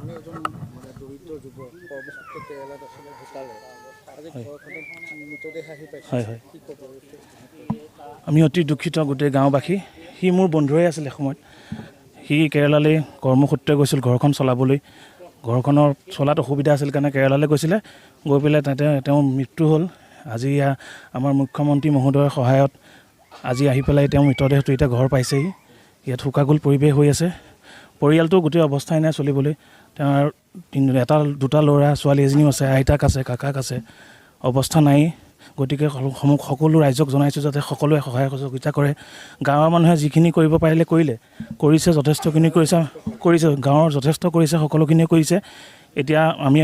আপুনি এজন মানে দৰিদ্ৰ যুৱক কৰ্মসূত্ৰে কেৰেলাত আছিলে ঢুকালে আজি ঘৰখনত মৃতদেহ আহি পাইছে হয় হয় কি ক'ব আমি অতি দুখিত গোটেই গাঁওবাসী সি মোৰ বন্ধুৱে আছিলে সময়ত সি কেৰেলালৈ কৰ্মসূত্ৰে গৈছিল ঘৰখন চলাবলৈ ঘৰখনৰ চলাত অসুবিধা আছিল কাৰণে কেৰেলালৈ গৈছিলে গৈ পেলাই তাতে তেওঁৰ মৃত্যু হ'ল আজি আমাৰ মুখ্যমন্ত্ৰী মহোদয়ৰ সহায়ত আজি আহি পেলাই তেওঁ মৃতদেহটো এতিয়া ঘৰ পাইছেহি ইয়াত শোকাকুল পৰিৱেশ হৈ আছে পৰিয়ালটো গোটেই অৱস্থাই নাই চলিবলৈ তেওঁৰ দুটা ল'ৰা ছোৱালী এজনীও আছে আইতাক আছে কাকাক আছে অৱস্থা নাই গতিকে সকলো ৰাইজক জনাইছোঁ যাতে সকলোৱে সহায় সহযোগিতা কৰে গাঁৱৰ মানুহে যিখিনি কৰিব পাৰিলে কৰিছে যথেষ্টখিনি কৰিছে গাঁৱৰ যথেষ্ট কৰিছে সকলোখিনিয়ে কৰিছে এতিয়া আমি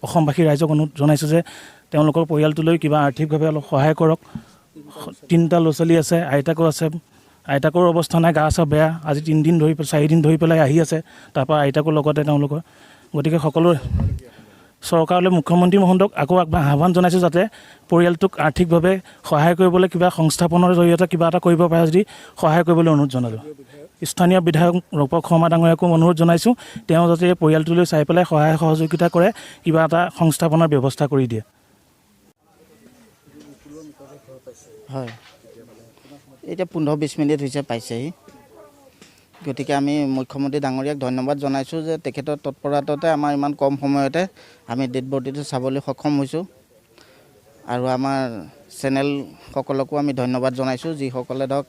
অসমবাসী ৰাইজক অনুৰোধ জনাইছোঁ যে তেওঁলোকৰ পৰিয়ালটোলৈ কিবা আৰ্থিকভাৱে অলপ সহায় কৰক 3টা ল'ৰা ছোৱালী আছে আইতাকো আছে আইতাকৰ অৱস্থা নাই গা চা বেয়া আজি 4 দিন ধৰি পেলাই আহি আছে তাৰপৰা আইতাকৰ লগতে তেওঁলোকৰ গতিকে সকলোৱে চৰকাৰলৈ মুখ্যমন্ত্ৰী মহোদয়ক আকৌ আহ্বান জনাইছোঁ যাতে পৰিয়ালটোক আৰ্থিকভাৱে সহায় কৰিবলৈ কিবা সংস্থাপনৰ জৰিয়তে কিবা এটা কৰিব পাৰে যদি সহায় কৰিবলৈ অনুৰোধ জনালোঁ স্থানীয় বিধায়ক ৰূপক শৰ্মা ডাঙৰীয়াকো অনুৰোধ জনাইছোঁ তেওঁ যাতে পৰিয়ালটোলৈ চাই পেলাই সহায় সহযোগিতা কৰে কিবা এটা সংস্থাপনৰ ব্যৱস্থা কৰি দিয়ে হয় এতিয়া 15-20 মিনিট হৈছে পাইছেহি গতিকে আমি মুখ্যমন্ত্ৰী ডাঙৰীয়াক ধন্যবাদ জনাইছোঁ যে তেখেতৰ তৎপৰতাতে আমাৰ ইমান কম সময়তে আমি ডেড বডিটো চাবলৈ সক্ষম হৈছোঁ আৰু আমাৰ চেনেলসকলকো আমি ধন্যবাদ জনাইছোঁ যিসকলে ধৰক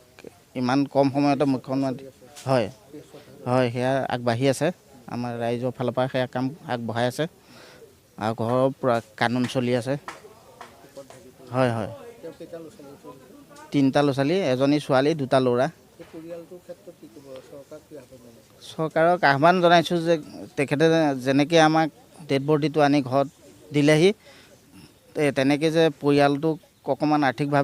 ইমান কম সময়তে মুখ্যমন্ত্ৰী হয় সেয়া আগবাঢ়ি আছে আমাৰ ৰাইজৰ ফালৰ পৰা সেয়া কাম আগবঢ়াই আছে আৰু ঘৰৰ পৰা কানুন চলি আছে হয় 3টা ল'ৰা ছোৱালী এজনী ছোৱালী 2টা ল'ৰা চৰকাৰক আহ্বান জনাইছোঁ যে তেখেতে যেনেকৈ আমাক ডেড বডিটো আনি ঘৰত দিলেহি তেনেকৈ যে পৰিয়ালটোক অকণমান আৰ্থিকভাৱে